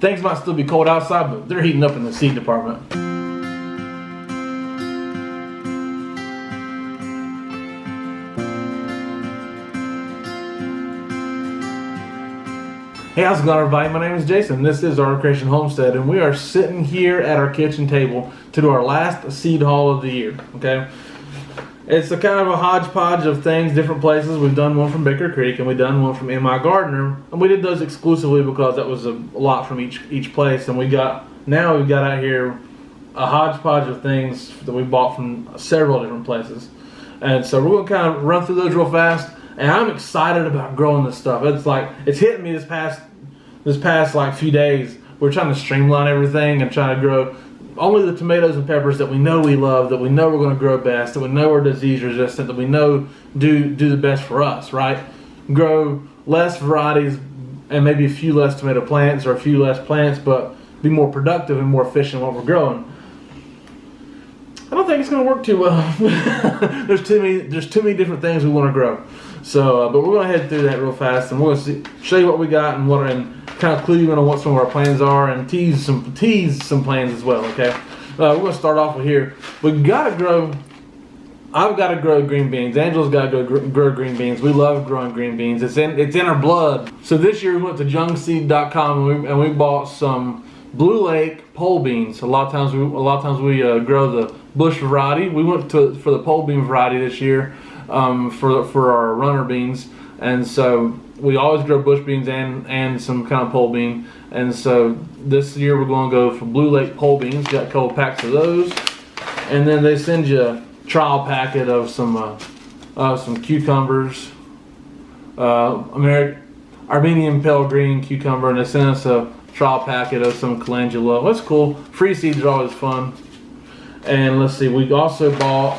Things might still be cold outside, but they're heating up in the seed department. Hey, how's it going, everybody? My name is Jason. This is our Creation Homestead, and we are sitting here at our kitchen table to do our last seed haul of the year. Okay, it's a kind of a hodgepodge of things, different places. We've done one from Baker Creek, and we've done one from M.I. Gardener, and we did those exclusively because that was a lot from each place. And we've got out here a hodgepodge of things that we bought from several different places, and so we're gonna kind of run through those real fast. And I'm excited about growing this stuff. It's hitting me this past like few days. We're trying to streamline everything and trying to grow only the tomatoes and peppers that we know we love, that we know we're going to grow best, that we know are disease resistant, that we know do the best for us, right? Grow less varieties and maybe a few less tomato plants or a few less plants, but be more productive and more efficient in what we're growing. I don't think it's going to work too well. There's too many different things we want to grow. So, but we're going to head through that real fast, and we're going to show you what we got and kind of clue you in on what some of our plans are, and tease some plans as well. Okay, we're going to start off with here. I've got to grow green beans. Angela's got to grow green beans. We love growing green beans. It's in our blood. So this year we went to jungseed.com and we bought some Blue Lake pole beans. A lot of times we grow the bush variety. We went for the pole bean variety this year. For our runner beans, and so we always grow bush beans and some kind of pole bean, and so this year we're going to go for Blue Lake pole beans. Got a couple packs of those, and then they send you a trial packet of some cucumbers, Armenian pale green cucumber, and they sent us a trial packet of some calendula. That's cool. Free seeds are always fun. And let's see, we also bought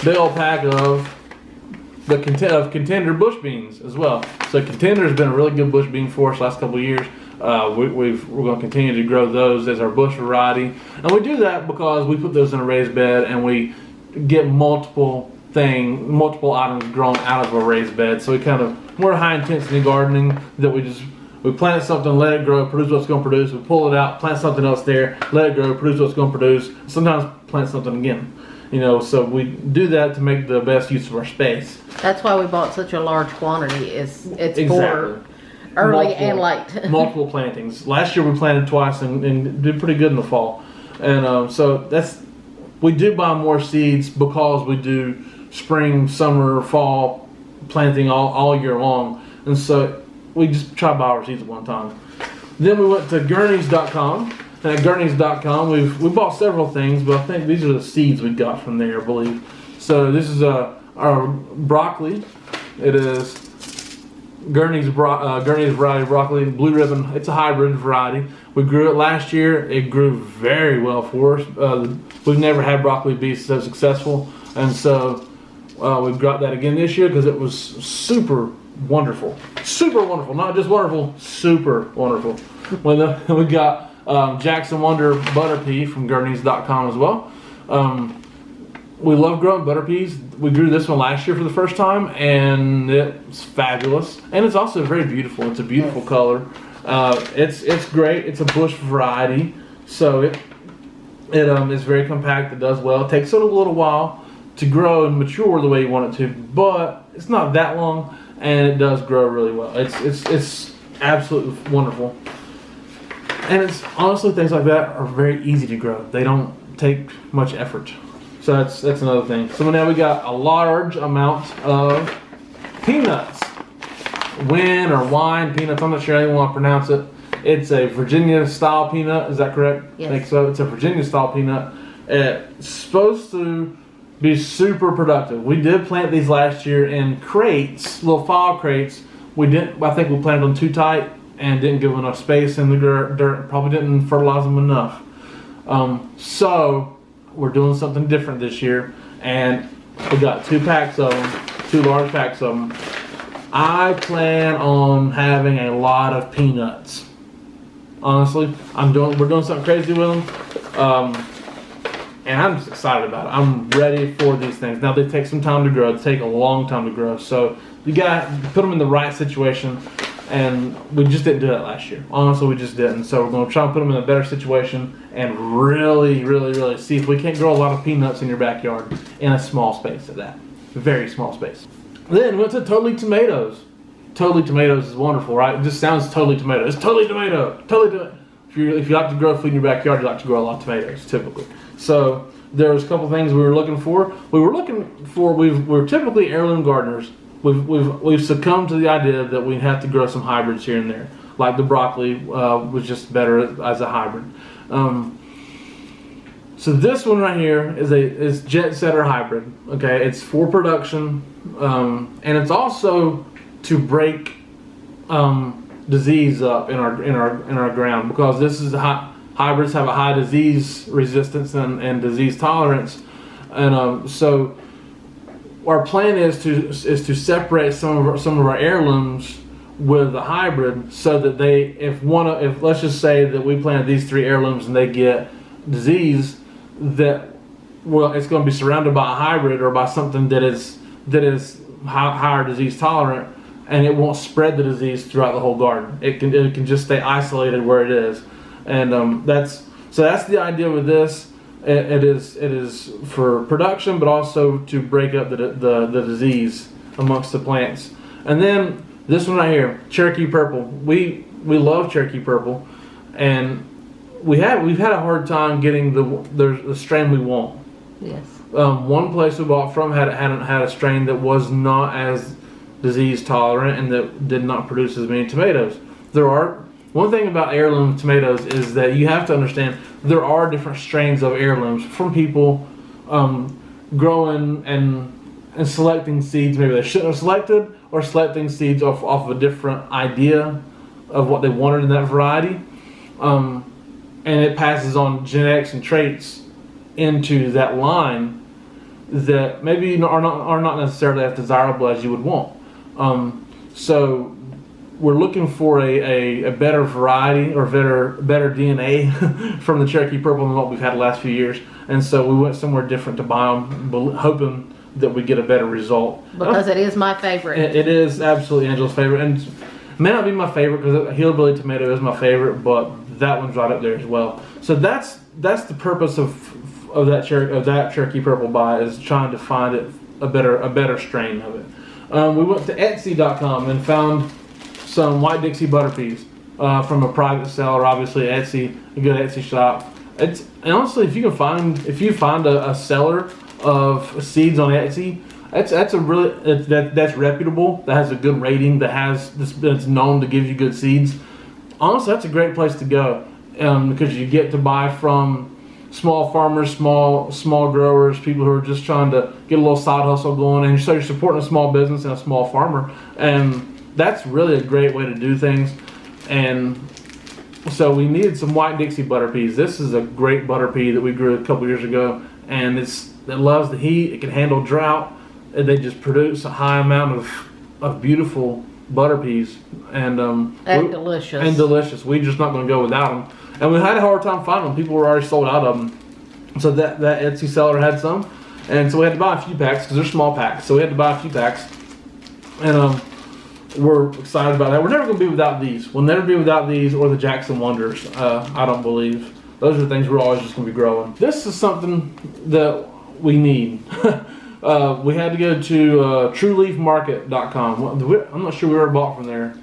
big old pack of Contender bush beans as well. So Contender has been a really good bush bean for us the last couple of years. We're going to continue to grow those as our bush variety, and we do that because we put those in a raised bed and we get multiple items grown out of a raised bed. So we're high intensity gardening that we plant something, let it grow, produce what it's going to produce. We pull it out, plant something else there, let it grow, produce what it's going to produce. Sometimes plant something again. So we do that to make the best use of our space. That's why we bought such a large quantity. It's exactly. For early and late. Multiple plantings. Last year we planted twice and did pretty good in the fall. And so we do buy more seeds because we do spring, summer, fall planting all year long. And so we just try to buy our seeds at one time. Then we went to Gurneys.com. And at Gurneys.com, we bought several things, but I think these are the seeds we got from there, I believe. So this is our broccoli. It is Gurney's variety broccoli, blue ribbon. It's a hybrid variety. We grew it last year. It grew very well for us. We've never had broccoli be so successful, and so we've got that again this year because it was super wonderful. Super wonderful, not just wonderful, super wonderful. We got Jackson Wonder butter pea from Gurneys.com as well. We love growing butter peas. We grew this one last year for the first time, and it's fabulous. And it's also very beautiful. It's a beautiful color. It's great. It's a bush variety, so it is very compact. It does well. It takes a little while to grow and mature the way you want it to, but it's not that long, and it does grow really well. It's absolutely wonderful. And it's honestly, things like that are very easy to grow. They don't take much effort. So that's another thing. So now we got a large amount of peanuts. Wine peanuts. I'm not sure how you want to pronounce it. It's a Virginia style peanut. Is that correct? Yes. I think so. It's a Virginia style peanut. It's supposed to be super productive. We did plant these last year in crates, little file crates. I think we planted them too tight and didn't give them enough space in the dirt. Probably didn't fertilize them enough. So we're doing something different this year, and we got 2 large packs of them. I plan on having a lot of peanuts. Honestly, we're doing something crazy with them, and I'm just excited about it. I'm ready for these things. Now they take some time to grow. They take a long time to grow, so you got to put them in the right situation. And we just didn't do that last year. Honestly, we just didn't. So we're going to try and put them in a better situation and really, really, really see if we can't grow a lot of peanuts in your backyard in a small space at that. A very small space. Then went to Totally Tomatoes. Totally Tomatoes is wonderful, right? It just sounds totally tomato. It's totally tomato. Totally tomato. If you like to grow food in your backyard, you like to grow a lot of tomatoes, typically. So there was a couple things we were looking for. We're typically heirloom gardeners. We've succumbed to the idea that we have to grow some hybrids here and there. Like the broccoli was just better as a hybrid. So this one right here is Jet Setter hybrid. Okay, it's for production, and it's also to break disease up in our ground, because this is hybrids have a high disease resistance and disease tolerance, and so our plan is to separate some of our heirlooms with the hybrid, so that if let's just say that we planted these 3 heirlooms and they get disease, that it's going to be surrounded by a hybrid or by something that is higher disease tolerant, and it won't spread the disease throughout the whole garden. It can just stay isolated where it is, and that's the idea with this. It is for production, but also to break up the disease amongst the plants. And then this one right here, Cherokee Purple. We love Cherokee Purple, and we've had a hard time getting the strain we want. Yes. One place we bought from had a strain that was not as disease tolerant and that did not produce as many tomatoes. One thing about heirloom tomatoes is that you have to understand there are different strains of heirlooms from people growing and selecting seeds maybe they shouldn't have selected, or selecting seeds off of a different idea of what they wanted in that variety, and it passes on genetics and traits into that line that maybe are not necessarily as desirable as you would want. So we're looking for a better variety or better DNA from the Cherokee Purple than what we've had the last few years, and so we went somewhere different to buy them, hoping that we get a better result. Because it is my favorite. It is absolutely Angela's favorite, and it may not be my favorite because Hillbilly Tomato is my favorite, but that one's right up there as well. So that's the purpose of that Cherokee Purple buy, is trying to find a better strain of it. We went to Etsy.com and found some white Dixie butter peas from a private seller, obviously Etsy, a good Etsy shop. And honestly, if you find a seller of seeds on Etsy, that's reputable, that has a good rating, that's known to give you good seeds. Honestly, that's a great place to go, because you get to buy from small farmers, small growers, people who are just trying to get a little side hustle going, and so you're supporting a small business and a small farmer, and that's really a great way to do things. And so we needed some white Dixie butter peas. This is a great butter pea that we grew a couple years ago, and it loves the heat, it can handle drought, and they just produce a high amount of beautiful butter peas, and delicious. We're just not going to go without them. And we had a hard time finding them. People were already sold out of them. So that Etsy seller had some. And so we had to buy a few packs because they're small packs. So we had to buy a few packs. And we're excited about that. We're never going to be without these. We'll never be without these or the Jackson Wonders, I don't believe. Those are the things we're always just going to be growing. This is something that we need. We had to go to trueleafmarket.com. I'm not sure we ever bought from there.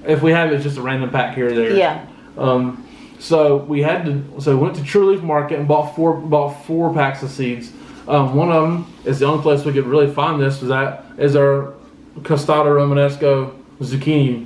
If we have, it's just a random pack here or there. Yeah. So we went to True Leaf Market and bought four packs of seeds. One of them is the only place we could really find this. Is our Costata Romanesco zucchini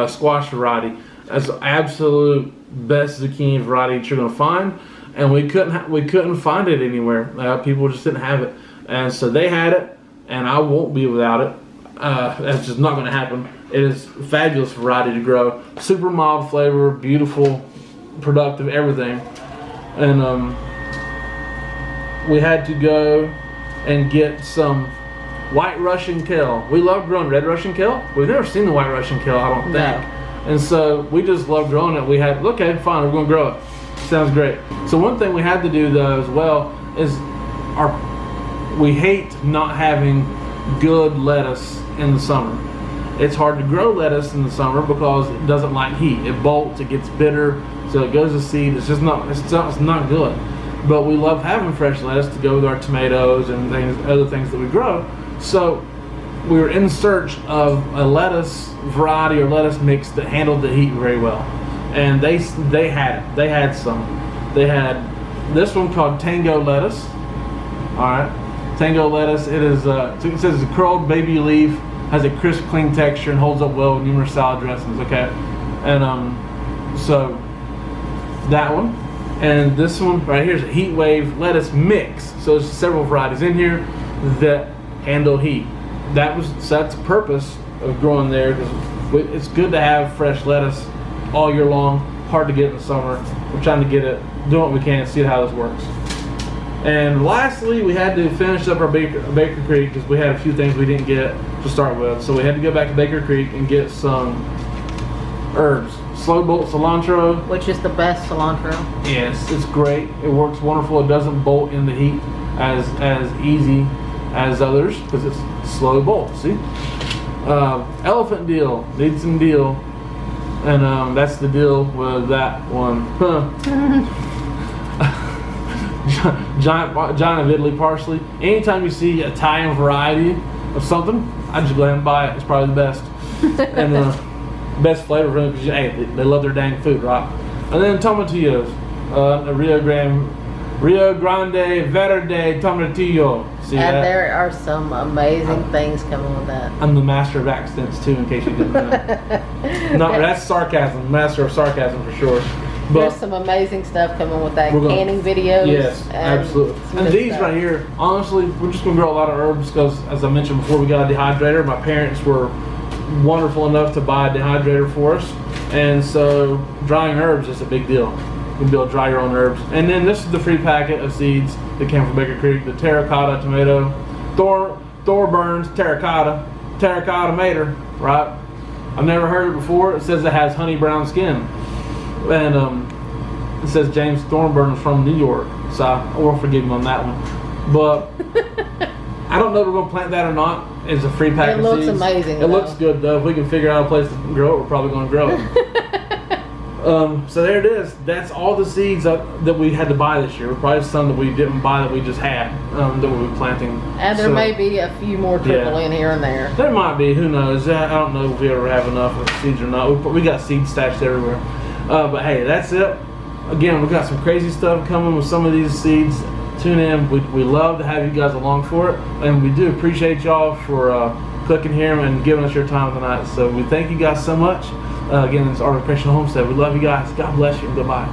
squash variety. That's the absolute best zucchini variety that you're gonna find, and we couldn't find it anywhere. People just didn't have it, and so they had it, and I won't be without it. That's just not gonna happen. It is a fabulous variety to grow. Super mild flavor, beautiful, productive, everything. And we had to go and get some white Russian kale. We love growing red Russian kale. We've never seen the white Russian kale, I don't think. No. And so we just love growing it. We had, okay, fine, we're gonna grow it. Sounds great. So one thing we had to do though as well is we hate not having good lettuce in the summer. it's hard to grow lettuce in the summer because it doesn't like heat. It bolts, it gets bitter, so it goes to seed. It's just not, it's not good. But we love having fresh lettuce to go with our tomatoes and things, other things that we grow. So we were in search of a lettuce variety or lettuce mix that handled the heat very well. And they had it. They had some. They had this one called Tango Lettuce. Alright. Tango Lettuce. It is it says it's a curled baby leaf, has a crisp, clean texture, and holds up well with numerous salad dressings. Okay. And so that one. And this one right here is a heat wave lettuce mix. So there's several varieties in here that handle heat. That's the purpose of growing there, because it's good to have fresh lettuce all year long. Hard to get in the summer. We're trying to get it, doing what we can, see how this works. And lastly, we had to finish up our Baker Creek because we had a few things we didn't get to start with. So we had to go back to Baker Creek and get some herbs. Slow bolt cilantro, which is the best cilantro. Yes, it's great. It works wonderful. It doesn't bolt in the heat as easy as others because it's slow bolt. See, elephant deal, need some deal, and that's the deal with that one. Giant of Italy parsley. Anytime you see an Italian variety of something, I just go ahead and buy it. It's probably the best. And best flavor for them because hey, they love their dang food, right? And then tomatillos, Rio Grande Verde tomatillo. See and that? There are some amazing things coming with that. I'm the master of accents too, in case you didn't know. No, that's sarcasm. Master of sarcasm for sure. But there's some amazing stuff coming with that. Canning videos. Yes, absolutely. And these right here, honestly, we're just gonna grow a lot of herbs because, as I mentioned before, we got a dehydrator. My parents were wonderful enough to buy a dehydrator for us, and so drying herbs is a big deal. You can be able to dry your own herbs. And then this is the free packet of seeds that came from Baker Creek. The terracotta tomato, Thorburns terracotta mater, right? I've never heard it before. It says it has honey brown skin, and it says James Thorburn is from New York, so I will forgive him on that one. But I don't know if we're going to plant that or not. It's a free pack of seeds. It looks amazing. It looks good though. If we can figure out a place to grow it, we're probably going to grow it. So there it is. That's all the seeds that we had to buy this year. Probably some that we didn't buy that we just had that we'll be planting. And there may be a few more trickle in here and there. There might be. Who knows? I don't know if we ever have enough of seeds or not. We got seed stashed everywhere. But hey, that's it. Again, we've got some crazy stuff coming with some of these seeds. Tune in. We love to have you guys along for it, and we do appreciate y'all for clicking here and giving us your time tonight. So we thank you guys so much. Again, it's Art of Christian Homestead. We love you guys. God bless you and goodbye.